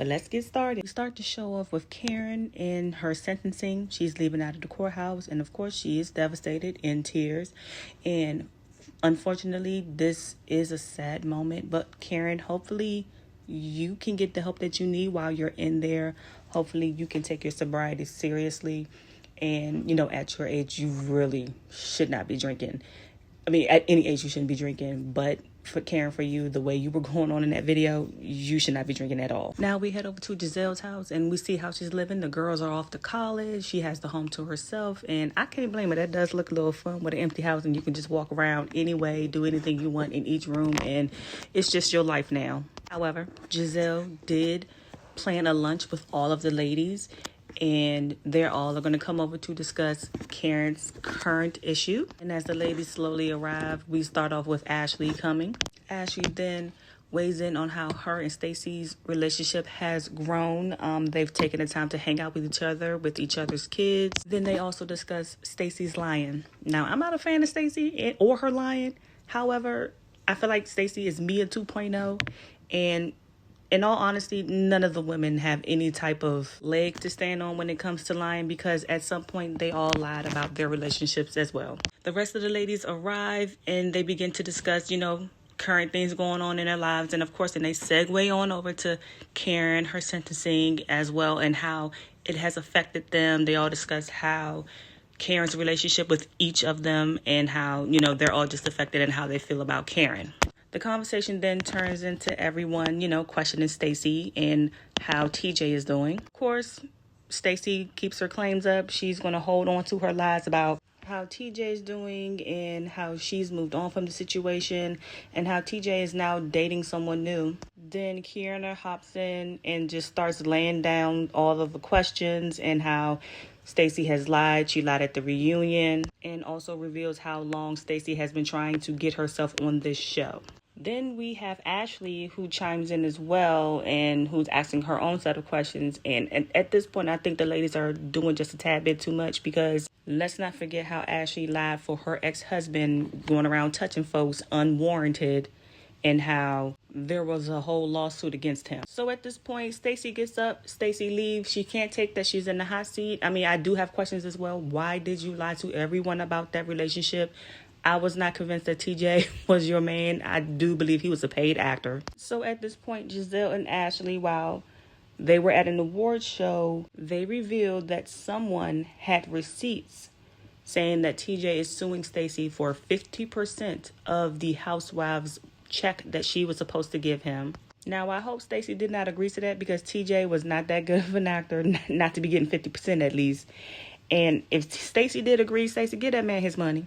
But let's get started. We start the show off with Karen in her sentencing. She's leaving out of the courthouse, and of course she is devastated, in tears. And unfortunately, this is a sad moment. But Karen, hopefully you can get the help that you need while you're in there. Hopefully you can take your sobriety seriously. And, at your age, you really should not be drinking. I mean, at any age, you shouldn't be drinking. But for Karen, for you, the way you were going on in that video, you should not be drinking at all. Now we head over to Giselle's house and we see how she's living. The girls are off to college. She has the home to herself. And I can't blame her. That does look a little fun with an empty house. And you can just walk around anyway, do anything you want in each room. And it's just your life now. However, Giselle did plan a lunch with all of the ladies. And they're all going to come over to discuss Karen's current issue. And as the ladies slowly arrive, we start off with Ashley coming. Ashley then weighs in on how her and Stacy's relationship has grown. They've taken the time to hang out with each other's kids. Then they also discuss Stacy's lying. Now, I'm not a fan of Stacy or her lying. However, I feel like Stacy is Mia 2.0. And in all honesty, none of the women have any type of leg to stand on when it comes to lying, because at some point they all lied about their relationships as well. The rest of the ladies arrive and they begin to discuss, current things going on in their lives. And of course, then they segue on over to Karen, her sentencing as well, and how it has affected them. They all discuss how Karen's relationship with each of them and how, they're all just affected and how they feel about Karen. The conversation then turns into everyone, questioning Stacy and how TJ is doing. Of course, Stacy keeps her claims up. She's going to hold on to her lies about how TJ is doing and how she's moved on from the situation and how TJ is now dating someone new. Then Kierna hops in and just starts laying down all of the questions and how Stacy has lied. She lied at the reunion, and also reveals how long Stacy has been trying to get herself on this show. Then we have Ashley, who chimes in as well and who's asking her own set of questions. And at this point, I think the ladies are doing just a tad bit too much, because let's not forget how Ashley lied for her ex-husband going around touching folks unwarranted and how there was a whole lawsuit against him. So at this point, Stacy gets up, Stacy leaves. She can't take that she's in the hot seat. I mean, I do have questions as well. Why did you lie to everyone about that relationship? I was not convinced that TJ was your man. I do believe he was a paid actor. So at this point, Giselle and Ashley, while they were at an award show, they revealed that someone had receipts saying that TJ is suing Stacy for 50% of the housewives' check that she was supposed to give him. Now, I hope Stacy did not agree to that, because TJ was not that good of an actor not to be getting 50% at least. And if Stacy did agree, Stacy, give that man his money.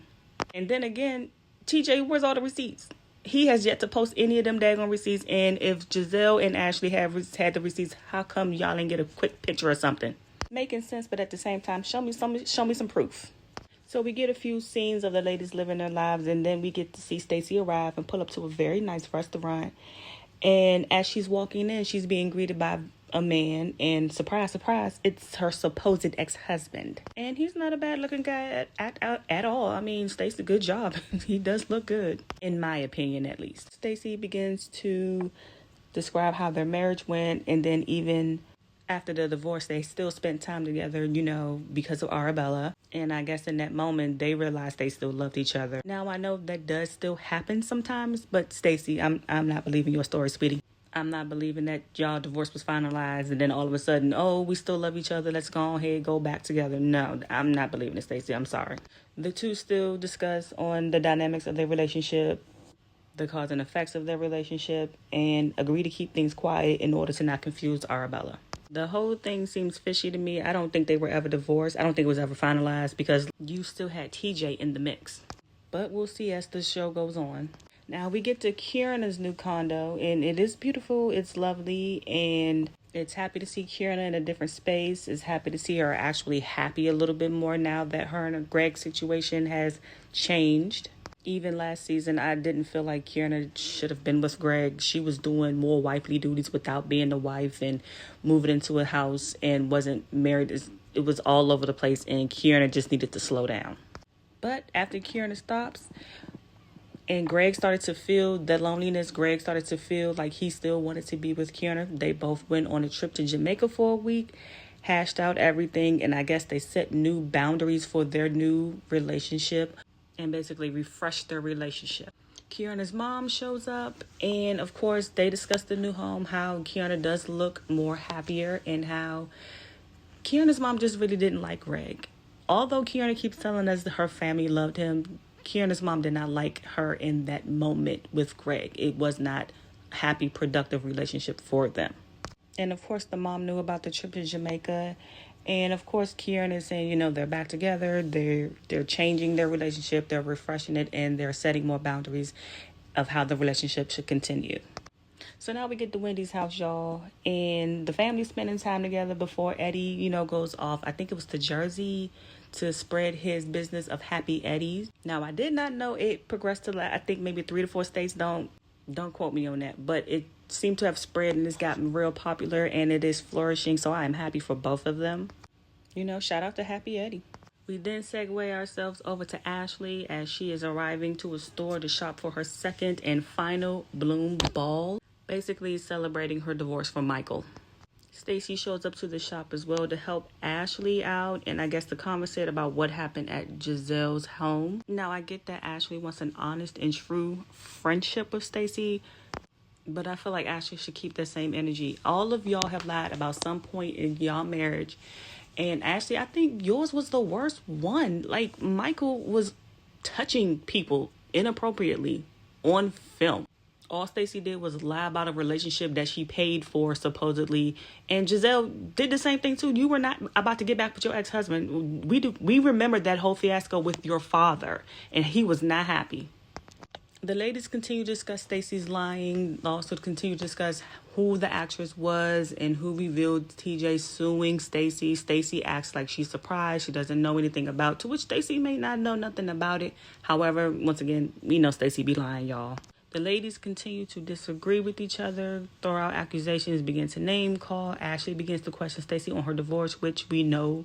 And then again, TJ, where's all the receipts? He has yet to post any of them daggone receipts. And if Giselle and Ashley have had the receipts, how come y'all didn't get a quick picture or something? Making sense, but at the same time, show me some proof. So we get a few scenes of the ladies living their lives, and then we get to see Stacy arrive and pull up to a very nice restaurant. And as she's walking in, she's being greeted by a man, and surprise, surprise, it's her supposed ex-husband. And he's not a bad-looking guy at all. I mean, Stacy, good job. He does look good, in my opinion, at least. Stacy begins to describe how their marriage went, and then even after the divorce, they still spent time together, because of Arabella. And I guess in that moment, they realized they still loved each other. Now, I know that does still happen sometimes, but Stacy, I'm not believing your story, sweetie. I'm not believing that y'all divorce was finalized and then all of a sudden, oh, we still love each other. Let's go ahead, go back together. No, I'm not believing it, Stacy. I'm sorry. The two still discuss on the dynamics of their relationship, the cause and effects of their relationship, and agree to keep things quiet in order to not confuse Arabella. The whole thing seems fishy to me. I don't think they were ever divorced. I don't think it was ever finalized, because you still had TJ in the mix. But we'll see as the show goes on. Now we get to Kierna's new condo, and it is beautiful. It's lovely, and it's happy to see Kierna in a different space. It's happy to see her actually happy a little bit more now that her and Greg's situation has changed. Even last season, I didn't feel like Kierna should have been with Greg. She was doing more wifely duties without being the wife and moving into a house and wasn't married. It was all over the place, and Kierna just needed to slow down. But after Kierna stops, And Greg started to feel the loneliness. Greg started to feel like he still wanted to be with Kierna. They both went on a trip to Jamaica for a week, hashed out everything, and I guess they set new boundaries for their new relationship and basically refreshed their relationship. Kierna's mom shows up, and of course they discuss the new home, how Kierna does look more happier, and how Kierna's mom just really didn't like Greg. Although Kierna keeps telling us that her family loved him, Kierna's mom did not like her in that moment with Greg. It was not a happy, productive relationship for them. And of course, the mom knew about the trip to Jamaica. And of course, Kierna is saying, they're back together. They're changing their relationship. They're refreshing it, and they're setting more boundaries of how the relationship should continue. So now we get to Wendy's house, y'all, and the family's spending time together before Eddie, goes off. I think it was to Jersey to spread his business of Happy Eddies. Now, I did not know it progressed to, I think, maybe 3 to 4 states. Don't quote me on that, but it seemed to have spread and it's gotten real popular and it is flourishing. So I am happy for both of them. Shout out to Happy Eddie. We then segue ourselves over to Ashley as she is arriving to a store to shop for her second and final Bloom ball, basically celebrating her divorce from Michael. Stacy shows up to the shop as well to help Ashley out and I guess to conversate about what happened at Giselle's home. Now, I get that Ashley wants an honest and true friendship with Stacy, but I feel like Ashley should keep the same energy. All of y'all have lied about some point in y'all marriage. And Ashley, I think yours was the worst one. Like, Michael was touching people inappropriately on film. All Stacy did was lie about a relationship that she paid for, supposedly. And Giselle did the same thing, too. You were not about to get back with your ex-husband. We remember that whole fiasco with your father, and he was not happy. The ladies continue to discuss Stacy's lying, also continue to discuss who the actress was and who revealed TJ suing Stacy. Stacy acts like she's surprised. She doesn't know anything about, to which Stacy may not know nothing about it. However, once again, we know Stacy be lying, y'all. The ladies continue to disagree with each other, throw out accusations, begin to name call. Ashley begins to question Stacy on her divorce, which we know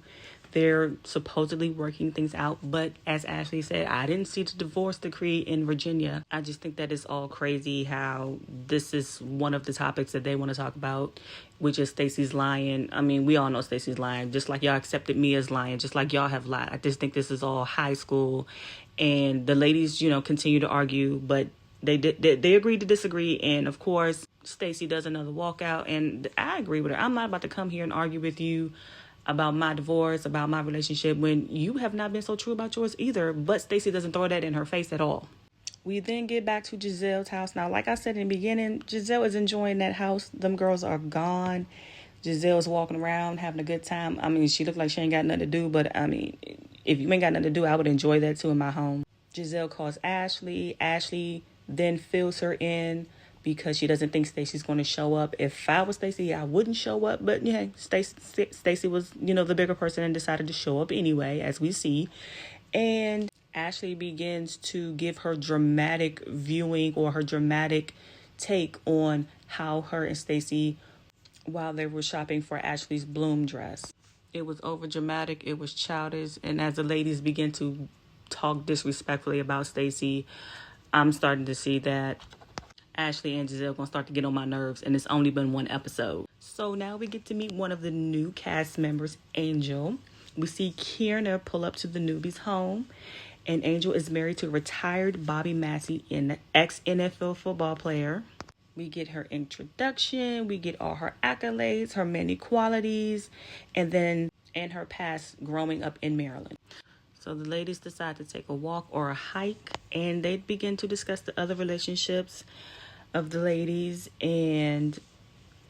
they're supposedly working things out. But as Ashley said, I didn't see the divorce decree in Virginia. I just think that it's all crazy how this is one of the topics that they want to talk about, which is Stacy's lying. I mean, we all know Stacy's lying, just like y'all accepted me as lying, just like y'all have lied. I just think this is all high school. And the ladies, continue to argue, but they agreed to disagree. And of course, Stacy does another walkout. And I agree with her. I'm not about to come here and argue with you about my divorce, about my relationship, when you have not been so true about yours either. But Stacy doesn't throw that in her face at all. We then get back to Giselle's house. Now, like I said in the beginning, Giselle is enjoying that house. Them girls are gone. Giselle's walking around having a good time. I mean, she looked like she ain't got nothing to do. But, I mean, if you ain't got nothing to do, I would enjoy that too in my home. Giselle calls Ashley. Ashley then fills her in because she doesn't think Stacy's going to show up. If I was Stacy, I wouldn't show up. But yeah, Stacy was, the bigger person and decided to show up anyway, as we see. And Ashley begins to give her dramatic viewing or her dramatic take on how her and Stacy, while they were shopping for Ashley's Bloom dress. It was over dramatic. It was childish. And as the ladies begin to talk disrespectfully about Stacy, I'm starting to see that Ashley and Giselle going to start to get on my nerves, and it's only been one episode. So now we get to meet one of the new cast members, Angel. We see Kierna pull up to the newbie's home, and Angel is married to retired Bobby Massey, an ex-NFL football player. We get her introduction, we get all her accolades, her many qualities, and her past growing up in Maryland. So the ladies decide to take a walk or a hike, and they begin to discuss the other relationships of the ladies and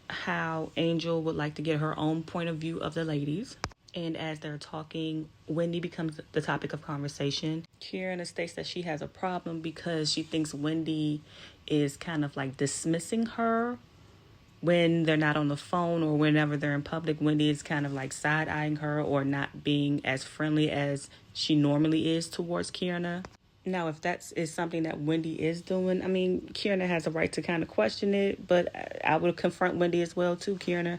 how Angel would like to get her own point of view of the ladies. And as they're talking, Wendy becomes the topic of conversation. Kierna states that she has a problem because she thinks Wendy is kind of like dismissing her when they're not on the phone or whenever they're in public. Wendy is kind of like side-eyeing her or not being as friendly as she normally is towards Kierna. Now, if that is something that Wendy is doing, I mean, Kierna has a right to kind of question it, but I would confront Wendy as well too, Kierna.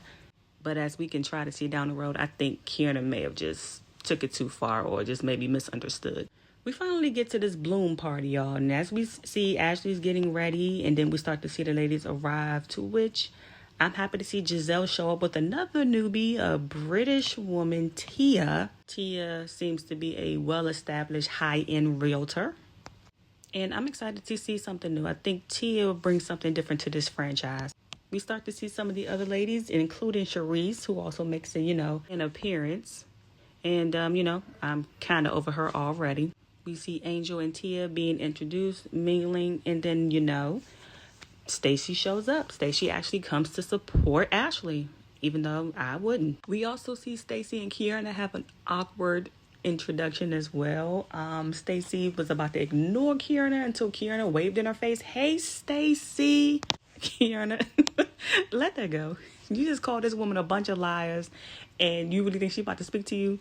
But as we can try to see down the road, I think Kierna may have just took it too far or just maybe misunderstood. We finally get to this bloom party, y'all. And as we see Ashley's getting ready, and then we start to see the ladies arrive, to which I'm happy to see Giselle show up with another newbie, a British woman, Tia. Tia seems to be a well-established high-end realtor. And I'm excited to see something new. I think Tia will bring something different to this franchise. We start to see some of the other ladies, including Charisse, who also makes an appearance. And, I'm kind of over her already. We see Angel and Tia being introduced, mingling, and then, Stacy shows up. Stacy actually comes to support Ashley, even though I wouldn't. We also see Stacy and Kiana have an awkward introduction as well. Stacy was about to ignore Kiana until Kiana waved in her face. Hey, Stacy. Kiana, let that go. You just called this woman a bunch of liars, and you really think she's about to speak to you?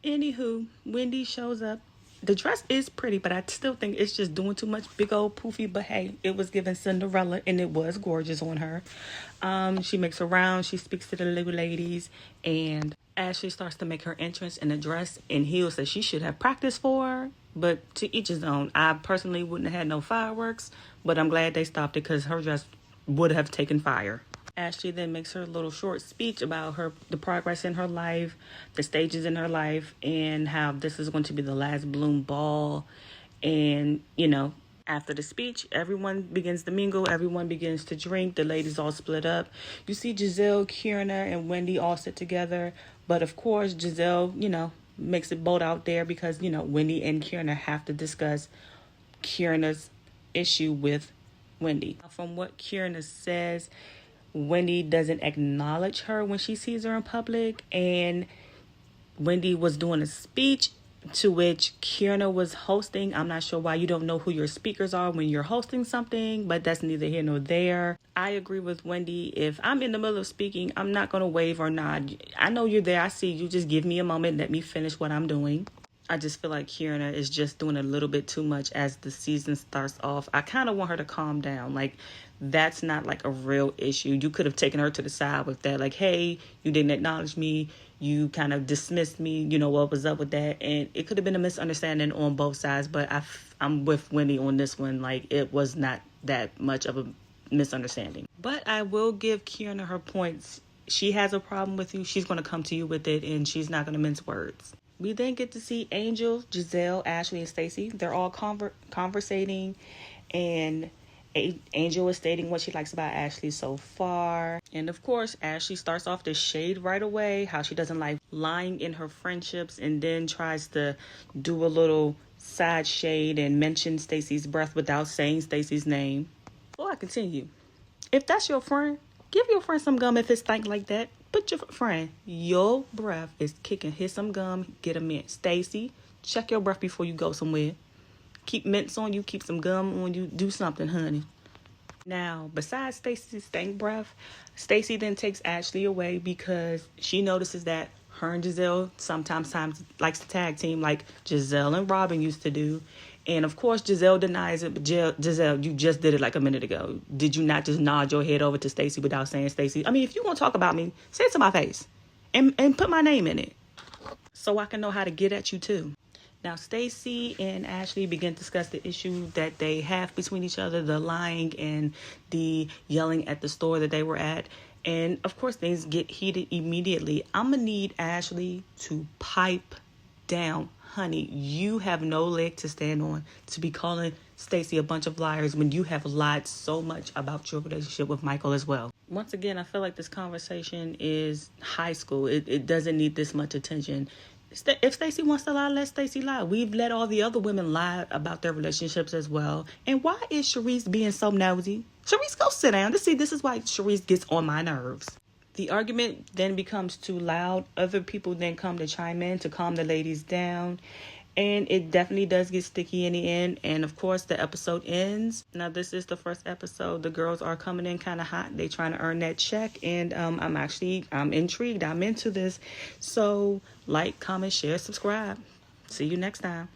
Anywho, Wendy shows up. The dress is pretty, but I still think it's just doing too much. Big old poofy, but hey, it was giving Cinderella, and it was gorgeous on her. She makes her round. She speaks to the little ladies, and Ashley starts to make her entrance in a dress and heels that she should have practiced for. But to each his own. I personally wouldn't have had no fireworks, but I'm glad they stopped it because her dress would have taken fire. Ashley then makes her little short speech about the progress in her life, the stages in her life, and how this is going to be the last Bloom ball. And, after the speech, everyone begins to mingle. Everyone begins to drink. The ladies all split up. You see Giselle, Kierna, and Wendy all sit together. But, of course, Giselle, makes it bold out there because, Wendy and Kierna have to discuss Kierna's issue with Wendy. From what Kierna says, Wendy doesn't acknowledge her when she sees her in public, and Wendy was doing a speech to which Kierna was hosting. I'm not sure why you don't know who your speakers are when you're hosting something, but that's neither here nor there. I agree with Wendy. If I'm in the middle of speaking, I'm not going to wave or nod. I know you're there. I see you. Just give me a moment. Let me finish what I'm doing. I just feel like Kierna is just doing a little bit too much as the season starts off. I kind of want her to calm down. Like, that's not like a real issue. You could have taken her to the side with that. Like, hey, you didn't acknowledge me. You kind of dismissed me. What was up with that? And it could have been a misunderstanding on both sides. But I'm with Wendy on this one. Like, it was not that much of a misunderstanding. But I will give Kierna her points. She has a problem with you. She's going to come to you with it, and she's not going to mince words. We then get to see Angel, Giselle, Ashley, and Stacy. They're all conversating, and Angel is stating what she likes about Ashley so far. And of course, Ashley starts off the shade right away, how she doesn't like lying in her friendships, and then tries to do a little side shade and mention Stacy's breath without saying Stacy's name. Before I continue, if that's your friend, give your friend some gum if it's stank like that. Put your friend, your breath is kicking. Hit some gum, get a mint. Stacy, check your breath before you go somewhere. Keep mints on you, keep some gum on you. Do something, honey. Now, besides Stacy's stank breath, Stacy then takes Ashley away because she notices that her and Giselle sometimes likes to tag team like Giselle and Robin used to do. And of course, Giselle denies it. But Giselle, you just did it like a minute ago. Did you not just nod your head over to Stacy without saying Stacy? I mean, if you want to talk about me, say it to my face and put my name in it so I can know how to get at you too. Now, Stacy and Ashley begin to discuss the issue that they have between each other, the lying and the yelling at the store that they were at. And of course, things get heated immediately. I'm going to need Ashley to pipe down. Honey, you have no leg to stand on to be calling Stacy a bunch of liars when you have lied so much about your relationship with Michael as well. Once again, I feel like this conversation is high school. It doesn't need this much attention. If Stacy wants to lie, let Stacy lie. We've let all the other women lie about their relationships as well. And why is Charisse being so nosy? Charisse, go sit down. This is why Charisse gets on my nerves. The argument then becomes too loud. Other people then come to chime in to calm the ladies down. And it definitely does get sticky in the end. And of course, the episode ends. Now, this is the first episode. The girls are coming in kind of hot. They trying to earn that check. And I'm intrigued. I'm into this. So like, comment, share, subscribe. See you next time.